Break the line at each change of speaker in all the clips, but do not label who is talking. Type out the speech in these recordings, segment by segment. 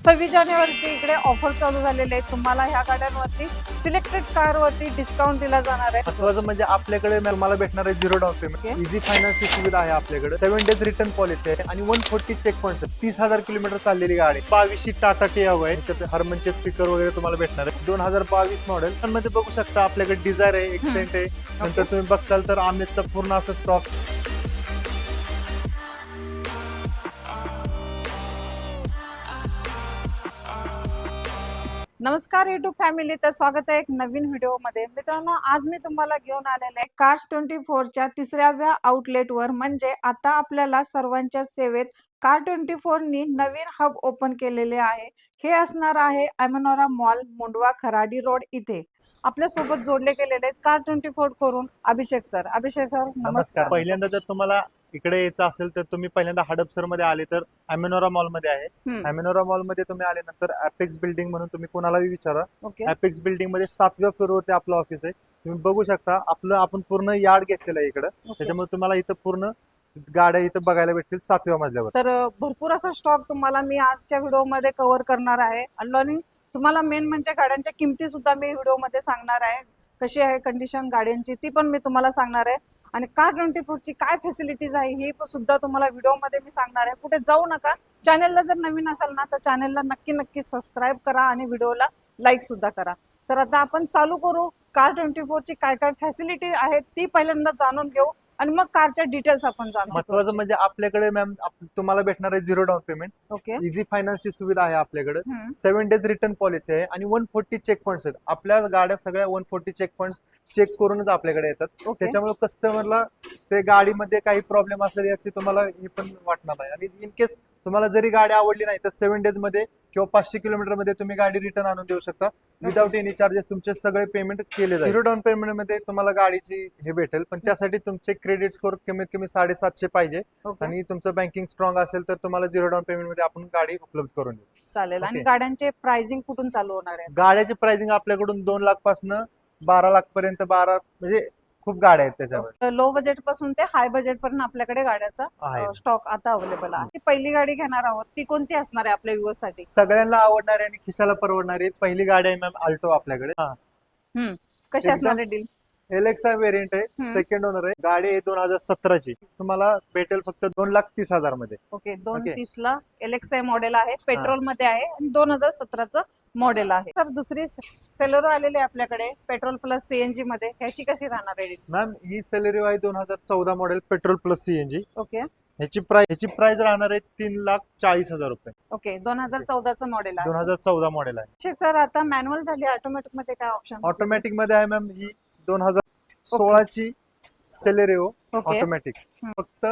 26 जानेवारीची इकडे ऑफर चालू झालेले आहेत। तुम्हाला ह्या गाड्यांवरती सिलेक्टेड कार वरती डिस्काउंट दिला जाणार आहे।
महत्वाचं म्हणजे आपल्याकडे तुम्हाला भेटणार आहे 0 डाऊन पेमेंट, इझी फायनान्सची सुविधा आहे आपल्याकडे, 7 डेज रिटर्न पॉलिसी आहे आणि 140 चेक पॉईंट, 30,000 किलोमीटर चाललेली गाडी, 22ची टाटा टियागो आहे, त्याच्यात हरमनचे स्पीकर वगैरे तुम्हाला भेटणार आहे। 2022 मॉडेल मध्ये बघू शकता आपल्याकडे डिझायर आहे, एक्सेंट आहे, नंतर तुम्ही बघताल तर आमेजचा पूर्ण असं स्टॉक।
नमस्कार YouTube फॅमिली, तर स्वागत आहे एक नवीन व्हिडिओ मध्ये। मित्रांनो, आज मी तुम्हाला घेऊन आलेले आहे कार्स 24च्या 3व्या आउटलेट वर। म्हणजे आता आपल्याला सर्वांच्या सेवेत कार 24 नी नवीन हब ओपन केलेले आहे। हे असणार आहे अमेनोरा मॉल, मुंडवा, खराडी रोड इथे। आपल्या सोबत जोडले गेलेले आहेत कार 24 करून अभिषेक सर। अभिषेक सर नमस्कार।
पहिल्यांदा जर तुम्हाला इकडे यायचं असेल तर तुम्ही पहिल्यांदा हडपसर मध्ये आले तर अमेनोरा मॉल मध्ये आहे। अमेनोरा मॉल मध्ये तुम्ही आल्यानंतर अपेक्स बिल्डिंग म्हणून तुम्ही कोणालाही विचारा, अपेक्स बिल्डिंग मध्ये 7व्या फ्लोअरवरती आपलं ऑफिस आहे। तुम्ही बघू शकता आपण पूर्ण यार्ड घेतलेलं आहे इकडं, त्याच्यामुळे तुम्हाला इथं पूर्ण गाड्या इथं बघायला भेटतील 7व्या मजल्यावर।
तर भरपूर असा स्टॉक तुम्हाला मी आजच्या व्हिडिओ मध्ये कव्हर करणार आहे। आणि तुम्हाला मेन म्हणजे गाड्यांच्या किमती सुद्धा मी व्हिडिओ मध्ये सांगणार आहे, कशी आहे कंडिशन गाड्यांची ती पण मी तुम्हाला सांगणार आहे। आणि कार 24 ची काय फॅसिलिटीज आहे ही सुद्धा तुम्हाला व्हिडिओ मध्ये मी सांगणार आहे। कुठे जाऊ नका, चॅनलला जर नवीन असाल ना तर चॅनलला नक्की सबस्क्राईब करा आणि व्हिडिओला लाईक सुद्धा करा। तर आता आपण चालू करू। कार 24 ची काय काय फॅसिलिटी आहे ती पहिल्यांदा जाणून घेऊ आणि मग कारच्या डिटेल्स आपण जाणू।
महत्वाचं म्हणजे आपल्याकडे मॅम तुम्हाला भेटणार आहे 0 डाऊन पेमेंट,
ओके,
इझी फायनान्सची सुविधा आहे आपल्याकडे, 7 डेज रिटर्न पॉलिसी आहे आणि 140 चेक पॉईंट्स आहेत। आपल्या गाड्या सगळ्या 140 चेक पॉईंट्स चेक करूनच आपल्याकडे येतात। त्याच्यामुळे कस्टमरला ते गाडीमध्ये काही प्रॉब्लेम असेल याची तुम्हाला हे पण वाटणार नाही। आणि इन केस तुम्हाला जरी गाडी आवडली नाही तर 7 डेज मध्ये किंवा 500 किलोमीटर मध्ये तुम्ही गाडी रिटर्न आणून देऊ शकता विदाउट एनी चार्जेस। तुमचे सगळे पेमेंट केले जाईल। 0 डाऊन पेमेंट मध्ये तुम्हाला गाडीची हे भेटेल, पण त्यासाठी तुमचे क्रेडिट स्कोर कमीत कमी 750 पाहिजे आणि तुमचं बँकिंग स्ट्रॉंग असेल तर तुम्हाला 0 डाऊन पेमेंट मध्ये आपण गाडी उपलब्ध करून देऊ।
चालेल। आणि गाड्यांचे प्राइसिंग कुठून चालू होणार आहे?
गाड्याची प्राइसिंग आपल्याकडून 2 लाख पासून 12 लाख पर्यंत, 12 म्हणजे खूप गाड्या आहेत त्याच्यावर।
लो बजेट पासून ते हाय बजेट पर्यंत आपल्याकडे गाड्याचा स्टॉक आता अवेलेबल आहे। पहिली गाडी घेणार आहोत ती कोणती असणार आहे आपल्या व्ह्यूअर्स साठी?
सगळ्यांना आवडणारी आणि खिशाला परवडणारी पहिली गाडी आहे मॅम अल्टो आपल्याकडे।
कशी असणार आहे डील?
एलेक्सा वेरियंट आहे, सेकंड ओनर आहे, गाडी आहे 2017ची, तुम्हाला भेटेल फक्त 2,30,000 मध्ये।
ओके, 2,30 ला एलेक्सा मॉडेल आहे, पेट्रोल मध्ये आहे आणि 2017चं मॉडेल आहे। तर दुसरी सेलेरो आलेली आहे आपल्याकडे पेट्रोल प्लस सीएनजी मध्ये, ह्याची कशी राहणार आहे
मॅम? ही सेलेरो आहे 2014 model petrol plus CNG.
Okay,
ह्याची प्राइस राहणार आहे 3,40,000 रुपये।
ओके, 2014चं मॉडेल आहे,
2014 मॉडेल आहे।
सर आता मॅन्युअल झाली, ऑटोमॅटिक मध्ये काय ऑप्शन?
ऑटोमॅटिक मध्ये आहे मॅम ही 2016ची सेलेरिओ ऑटोमॅटिक, फक्त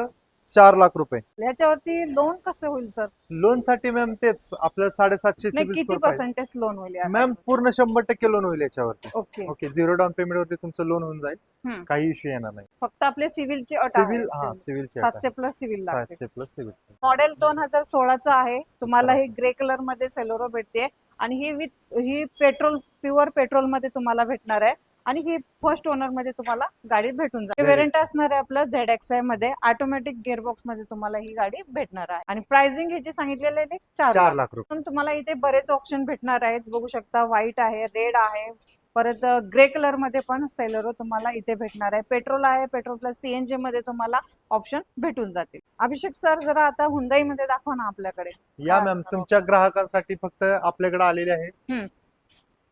4 लाख रुपये।
ह्याच्यावरती लोन कसं होईल सर?
लोन साठी मॅम तेच आपल्याला 750
नाही, किती पर्सेंटेज लोन होईल
मॅम? पूर्ण 100% लोन होईल याच्यावरती।
ओके
ओके, 0 डाऊन पेमेंट वरती तुमचं लोन होऊन जाईल, काही इश्यू येणार नाही।
फक्त आपले सिव्हिलची अट
सिव्हिल,
आहे,
सिव्हिलची
700 प्लस सिव्हिल लागते।
700 प्लस सिव्हिल।
मॉडेल 2016चं आहे। तुम्हाला ही ग्रे कलर मध्ये सेलेरो भेटते आणि ही प्युअर पेट्रोल मध्ये तुम्हाला भेटणार आहे आणि ही फर्स्ट ओनर मध्ये तुम्हाला गाडी भेटून जाईल। वेरियंट असणार आहे आपलं ZXi मध्ये, ऑटोमॅटिक गिअरबॉक्स मध्ये तुम्हाला ही गाडी भेटणार आहे आणि प्राइसिंग ह्याची सांगितलेली आहे 4 लाख रुपये। तुम्हाला इथे बरेच ऑप्शन भेटणार आहेत, बघू शकता, व्हाईट आहे, रेड आहे, परत ग्रे कलर मध्ये पण सेलेरो तुम्हाला इथे भेटणार आहे। पेट्रोल आहे, पेट्रोल प्लस सीएनजी मध्ये तुम्हाला ऑप्शन भेटून जातील। अभिषेक सर जरा आता हुंडाई मध्ये दाखवा ना आपल्याकडे।
या मॅम, तुमच्या ग्राहकांसाठी फक्त आपल्याकडे आलेले आहे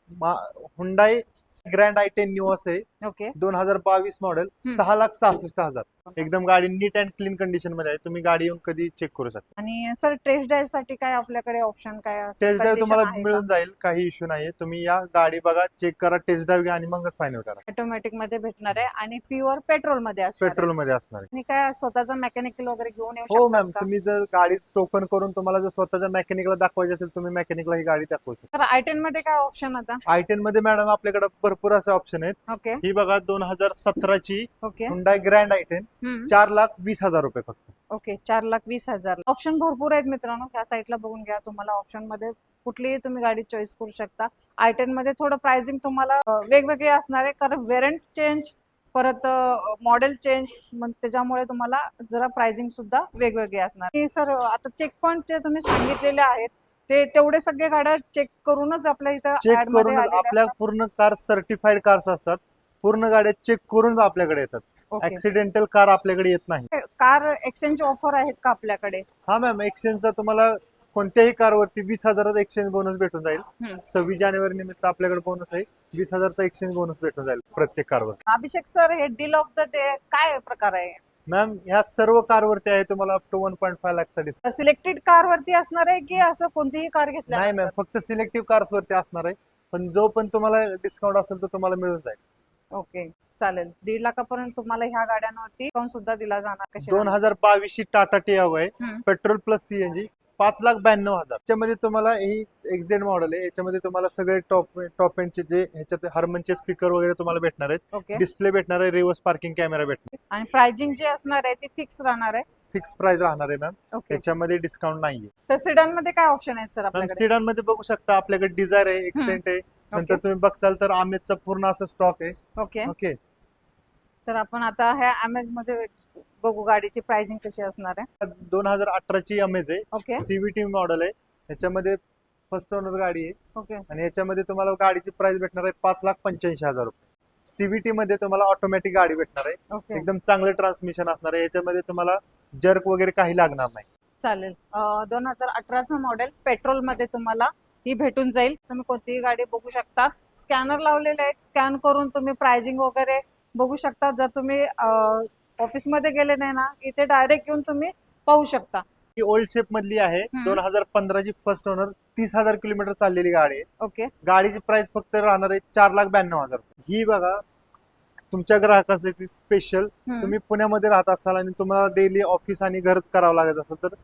हुंडाई ग्रँड i10 न्यू असे,
ओके,
2022 मॉडेल, 6,66,000। एकदम गाडी नीट अँड क्लीन कंडिशन मध्ये आहे, तुम्ही गाडी येऊन कधी चेक करू शकता।
आणि सर टेस्ट ड्राईव्ह साठी काय आपल्याकडे ऑप्शन काय?
टेस्ट ड्राईव्ह तुम्हाला मिळून जाईल, काही इश्यू नाहीये। तुम्ही या गाडी बघा, चेक करा, टेस्ट ड्राईव्ह घ्या आणि मगच फायनल करा।
ऑटोमॅटिक मध्ये भेटणार आहे आणि प्युअर पेट्रोल मध्ये असणार आहे।
पेट्रोल मध्ये असणार आहे।
आणि काय स्वतःचा मेकॅनिकल वगैरे घेऊन येऊ
हो
शकता?
मॅम, तुम्ही जर गाडी टोकन करून तुम्हाला जर स्वतःच्या मेकॅनिकला दाखवायची असेल, तुम्ही मेकॅनिकला ही गाडी दाखवू शकता।
तर i10 मध्ये काय ऑप्शन आता?
i10 मध्ये मॅडम आपल्याकडे भरपूर असे ऑप्शन आहेत।
ओके,
ही बघा 2017ची
ओके,
हुंडाई ग्रँड i10, 4,20,000 रुपये फक्त।
ओके, 4,20,000। ऑप्शन भरपूर आहेत मित्रांनो, या साईडला बघून घ्या, तुम्हाला ऑप्शन मध्ये कुठलीही तुम्ही गाडी चॉईस करू शकता। i10 मध्ये थोडं प्राइसिंग तुम्हाला वेगवेगळे असणार आहे, कारण व्हेरियंट चेंज, परत मॉडेल चेंज, मग त्याच्यामुळे तुम्हाला जरा प्राइसिंग सुद्धा वेगवेगळे असणार। सर आता चेक पॉईंट जे तुम्ही सांगितलेले आहेत ते तेवढे सगळे गाड्या चेक करूनच आपल्या इथं
चेक
ad मध्ये
करून
आलेल्या
आपल्या
असतात.
पूर्ण कार सर्टिफाईड कार्स असतात. पूर्ण गाड्या चेक करूनच आपल्याकडे येतात.
ओके.
ऍक्सिडेंटल कार आपल्याकडे येत नाही.
कार एक्सचेंज ऑफर आहेत का आपल्याकडे?
हा मॅम, एक्सचेंजचा तुम्हाला कोणत्याही कारवरती 20,000 एक्सचेंज बोनस भेटून जाईल.
हम्म.
26 जानेवारी निमित्त आपल्याकडे बोनस आहे. 20,000चा एक्सचेंज बोनस भेटून जाईल प्रत्येक कारवर.
अभिषेक सर, हे डील ऑफ द डे काय प्रकार आहे?
मॅम, ह्या सर्व कारवरती आहे तुम्हाला अप टू 1.5 लाखचा डिस्काउंट.
सिलेक्टेड कार वरती असणार आहे की असं कोणतीही कार
नाही
घेतल्या?
मॅम, फक्त सिलेक्टिव्ह कार्स वरती असणार आहे. पण जो पण तुम्हाला डिस्काउंट असेल तो तुम्हाला मिळून जाईल.
ओके, चालेल. 1.5 लाखापर्यंत तुम्हाला ह्या गाड्यांवरती डिस्काउंट सुद्धा दिला जाणार. कशी राहणार?
2022 ची टाटा टियागो आहे,
हम्म.
Petrol plus CNG, 5,92,000. याच्यामध्ये तुम्हाला ही एक्झेड मॉडेल आहे. याच्यामध्ये तुम्हाला सगळे टॉप एंडचे जे ह्याच्यात हार्मनचे स्पीकर वगैरे तुम्हाला भेटणार आहेत.
ओके.
डिस्प्ले भेटणार आहे, रिव्हर्स पार्किंग कॅमेरा भेटणार.
आणि प्राइसिंग जे असणार आहे ती फिक्स राहणार आहे.
फिक्स प्राइस राहणार आहे मॅम.
ओके.
याच्यामध्ये डिस्काउंट नाहीये.
तर सिडन मध्ये काय ऑप्शन आहेत सर
मॅम,
आपल्याकडे?
सिडान मध्ये बघू शकता आपल्याकडे डिझायर आहे, एक्सेंट आहे. नंतर तुम्ही बघचाल तर आमेजचा पूर्ण असा स्टॉक आहे.
ओके.
ओके.
तर आपण आता ह्या अमेज मध्ये बघू गाडीची प्राइसिंग कशी असणार आहे.
2018 ची अमेज आहे,
ओके.
सीव्हीटी मॉडेल आहे. याच्यामध्ये फर्स्ट ओनर गाडी आहे.
ओके.
आणि याच्यामध्ये तुम्हाला गाडीची प्राइस भेटणार आहे 5,85,000 रुपये. सीव्हीटी मध्ये तुम्हाला ऑटोमॅटिक गाडी भेटणार आहे.
ओके.
एकदम चांगलं ट्रान्समिशन असणार आहे. याच्यामध्ये तुम्हाला जर्क वगैरे काही लागणार नाही.
चालेल. 2018चं मॉडेल पेट्रोल मध्ये तुम्हाला ही भेटून जाईल. तुम्ही कोणतीही गाडी बघू शकता. स्कॅनर लावलेले आहेत, स्कॅन करून तुम्ही प्राइसिंग वगैरे बघू शकता. जर तुम्ही ऑफिसमध्ये गेले नाही ना, इथे डायरेक्ट येऊन तुम्ही पाहू शकता.
ही ओल्ड शेप मधली आहे. 2015 ची फर्स्ट ओनर, 30,000 किलोमीटर चाललेली गाडी आहे.
ओके.
गाडीची प्राइस फक्त राहणार आहे 4,92,000 रुपये. ही बघा तुमच्या ग्राहकासाठी स्पेशल. तुम्ही पुण्यामध्ये राहत असाल आणि तुम्हाला डेली ऑफिस आणि घर करावं लागत असेल तर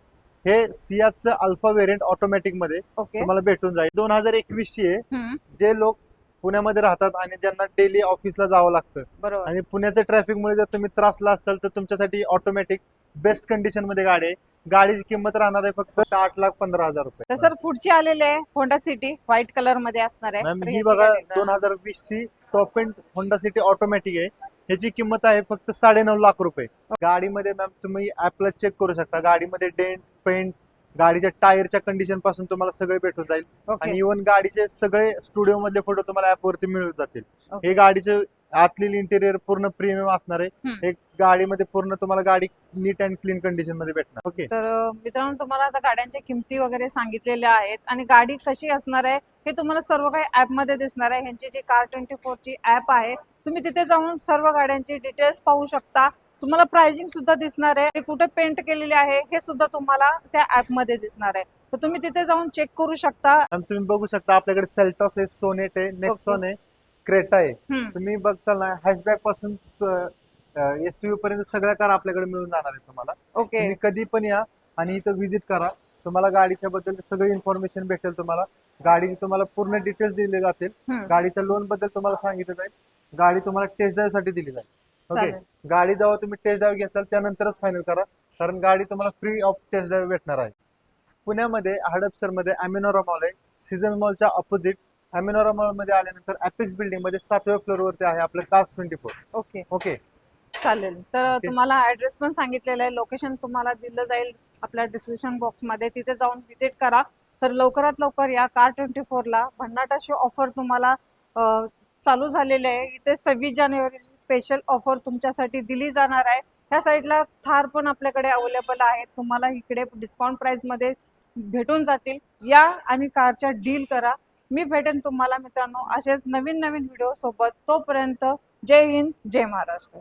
हे सियाजचं अल्फा व्हेरियंट ऑटोमॅटिक मध्ये
ओके.
तुम्हाला भेटून जाईल. 2021 ची आहे.
हम्म.
जे लोक पुण्यामध्ये राहतात आणि ज्यांना डेली ऑफिसला जावं लागतं
बरोबर.
आणि पुण्याच्या ट्रॅफिकमुळे जर तुम्ही त्रासला असाल तर तुमच्यासाठी ऑटोमॅटिक बेस्ट कंडिशन मध्ये गाडी आहे. गाडीची किंमत राहणार आहे फक्त 8,15,000 रुपये.
तर सर पुढची आलेली आहे होंडा सिटी, व्हाईट कलर मध्ये असणार आहे.
मॅम,
तर
ही
ह्याची
बघा
काय rate आहे?
2020 ची top end Honda city automatic आहे. ह्याची किंमत आहे फक्त 9.5 लाख रुपये. गाडीमध्ये मॅम तुम्ही ऍपला चेक करू शकता. गाडीमध्ये डेंट, पेंट, गाडीच्या टायरच्या कंडिशन पासून तुम्हाला सगळे भेटून जाईल.
ओके.
आणि इव्हन गाडीचे सगळे स्टुडिओ मधले फोटो तुम्हाला ऍप वरती मिळून जातील.
ओके.
हे गाडीचे आतली इंटेरियर पूर्ण प्रीमियम असणार आहे.
हम्म.
एक गाडीमध्ये पूर्ण तुम्हाला गाडी नीट अँड क्लीन कंडिशन मध्ये भेटणार. ओके.
तर मित्रांनो, तुम्हाला आता गाड्यांच्या किमती वगैरे सांगितलेल्या आहेत आणि गाडी कशी असणार आहे हे तुम्हाला सर्व काही ऍप मध्ये दिसणार आहे. ह्यांची जी कार24 ची ऍप आहे, तुम्ही तिथे जाऊन सर्व गाड्यांची डिटेल्स पाहू शकता. तुम्हाला प्राइसिंग सुद्धा दिसणार आहे, ते कुठे पेंट केलेले आहे हे सुद्धा तुम्हाला त्या ऍप मध्ये दिसणार आहे. तर तुम्ही तिथे जाऊन चेक करू शकता.
आणि तुम्ही बघू शकता आपल्याकडे सेल्टॉस आहे, सोनेट आहे, नेक्सॉन आहे, क्रेटा आहे.
हम्म.
तुम्ही बघताल ना, हॅशबॅक पासून एसयूव्ही पर्यंत सगळ्या कार आपल्याकडे मिळून जाणार आहे तुम्हाला.
ओके.
तुम्ही कधी पण या आणि इथं व्हिजिट करा. तुम्हाला गाडीच्या बद्दल सगळी इन्फॉर्मेशन भेटेल. तुम्हाला गाडीची तुम्हाला पूर्ण डिटेल्स दिले जातील.
हम्म.
गाडीच्या लोन बद्दल तुम्हाला सांगितलं जाईल. गाडी तुम्हाला टेस्ट ड्राईव्ह साठी दिली जाईल. ओके.
चालेल.
गाडी जेव्हा तुम्ही टेस्ट ड्राईव्ह घेताल त्यानंतरच फायनल करा, कारण गाडी तुम्हाला फ्री ऑफ टेस्ट ड्राईव्ह भेटणार आहे. पुण्यामध्ये हडपसर मध्ये अॅमिनोरा मॉल आहे. सीझन मॉलच्या ऑपोजिट अॅमिनोरा मॉल मध्ये आल्यानंतर अॅपेक्स बिल्डिंग मध्ये 7व्या फ्लोअर वरती आहे आपलं कार्स 24.
ओके.
ओके.
चालेल. तर तुम्हाला ऍड्रेस पण सांगितलेलं आहे, लोकेशन तुम्हाला दिलं जाईल आपल्या डिस्क्रिप्शन बॉक्स मध्ये. तिथे जाऊन व्हिजिट करा. तर लवकरात लवकर या कार24 ला. भन्नाटा शो ऑफर तुम्हाला चालू झालेले आहे. इथे 26 जानेवारी स्पेशल ऑफर तुमच्यासाठी दिली जाणार आहे. ह्या साईडला थार पण आपल्याकडे अवेलेबल आहे. तुम्हाला इकडे डिस्काउंट प्राइस मध्ये भेटून जातील. या आणि कारच्या डील करा. मी भेटेन तुम्हाला मित्रांनो असेच नवीन नवीन व्हिडिओ सोबत. तोपर्यंत जय हिंद, जय महाराष्ट्र.